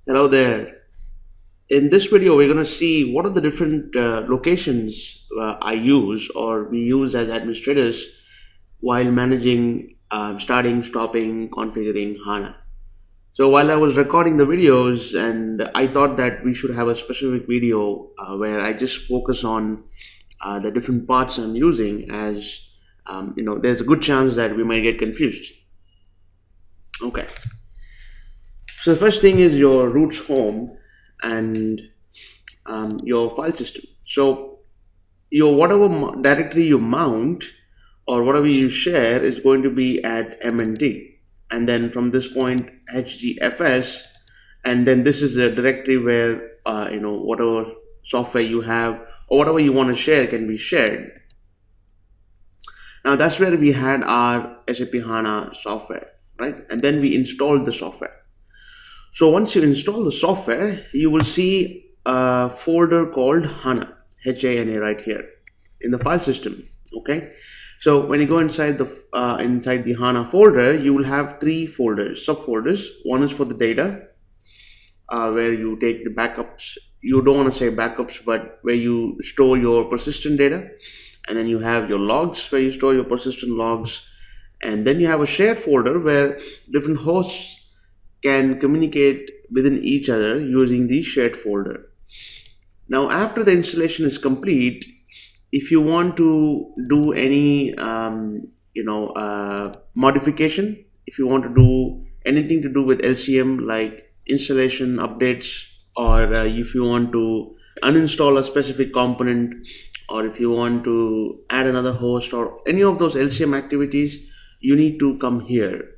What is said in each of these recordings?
Hello there. In this video, we're going to see what are the different locations I use or we use as administrators while managing starting, stopping, configuring HANA. So while I was recording the videos, and I thought that we should have a specific video where I just focus on the different parts I'm using, as there's a good chance that we might get confused. Okay. So the first thing is your root home and your file system. So your whatever directory you mount or whatever you share is going to be at MND, and then from this point HDFS, and then this is the directory where whatever software you have or whatever you want to share can be shared. Now that's where we had our SAP HANA software, right? And then we installed the software. So once you install the software, you will see a folder called Hana, Hana right here in the file system. Okay. So when you go inside the Hana folder, you will have three folders, subfolders. One is for the data, where you take the backups. You don't want to say backups, but where you store your persistent data. And then you have your logs, where you store your persistent logs. And then you have a shared folder where different hosts can communicate within each other using the shared folder. Now, after the installation is complete, if you want to do any modification, if you want to do anything to do with LCM like installation updates, or if you want to uninstall a specific component, or if you want to add another host or any of those LCM activities, you need to come here.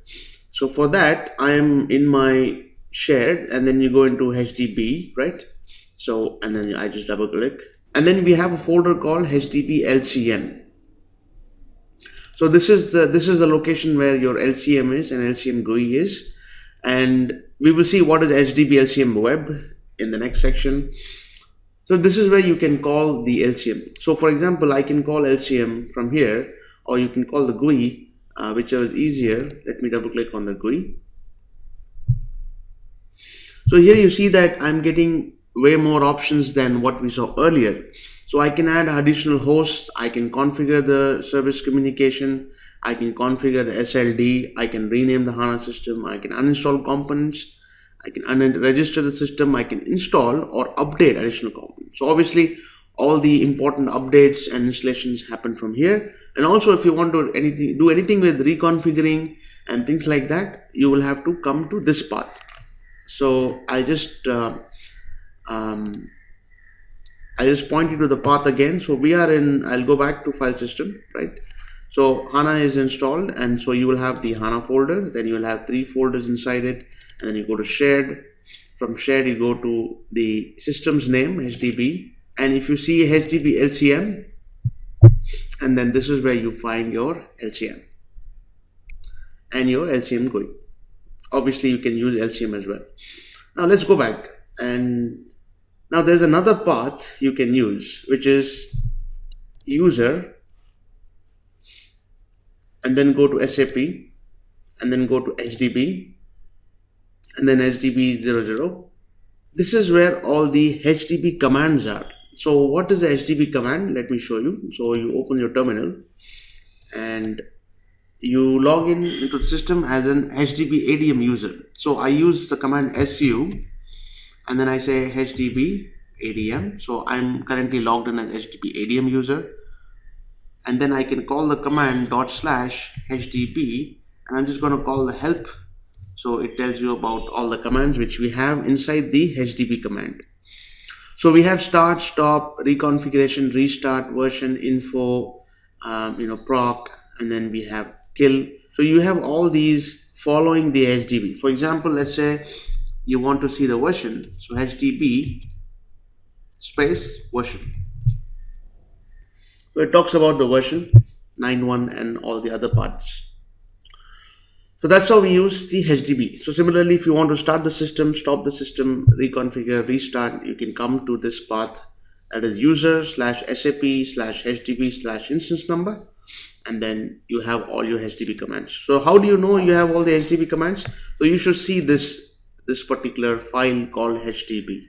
So for that, I am in my shared, and then you go into HDB, right? So, and then I just double click, and then we have a folder called HDB LCM. So this is the location where your LCM is and LCM GUI is, and we will see what is HDB LCM web in the next section. So this is where you can call the LCM. So for example, I can call LCM from here, or you can call the GUI. Whichever is easier. Let me double click on the GUI. So here you see that I'm getting way more options than what we saw earlier. So I can add additional hosts, I can configure the service communication, I can configure the SLD, I can rename the HANA system, I can uninstall components, I can register the system, I can install or update additional components. So obviously all the important updates and installations happen from here. And also if you want to do anything with reconfiguring and things like that, you will have to come to this path. So I'll just point you to the path again. So we are in, I'll go back to file system, right? So HANA is installed, and so you will have the HANA folder, then you will have three folders inside it, and then you go to shared. From shared you go to the system's name, HDB. And if you see HDB LCM, and then this is where you find your LCM and your LCM GUI. Obviously, you can use LCM as well. Now let's go back, and now there's another path you can use, which is user, and then go to SAP, and then go to HDB, and then HDB 00. This is where all the HDB commands are. So what is the HDB command? Let me show you. So you open your terminal and you log into the system as an HDB ADM user. So I use the command su, and then I say HDB ADM. So I'm currently logged in as HDB ADM user, and then I can call the command /HDB, and I'm just going to call the help. So it tells you about all the commands which we have inside the HDB command. So we have start, stop, reconfiguration, restart, version, info, proc, and then we have kill. So you have all these following the HDB. For example, let's say you want to see the version. So HDB space version. So it talks about the version 9.1 and all the other parts. So that's how we use the HDB. So similarly, if you want to start the system, stop the system, reconfigure, restart, you can come to this path, that is user/SAP/HDB/instance number, and then you have all your HDB commands. So how do you know you have all the HDB commands? So you should see this this particular file called HTTP.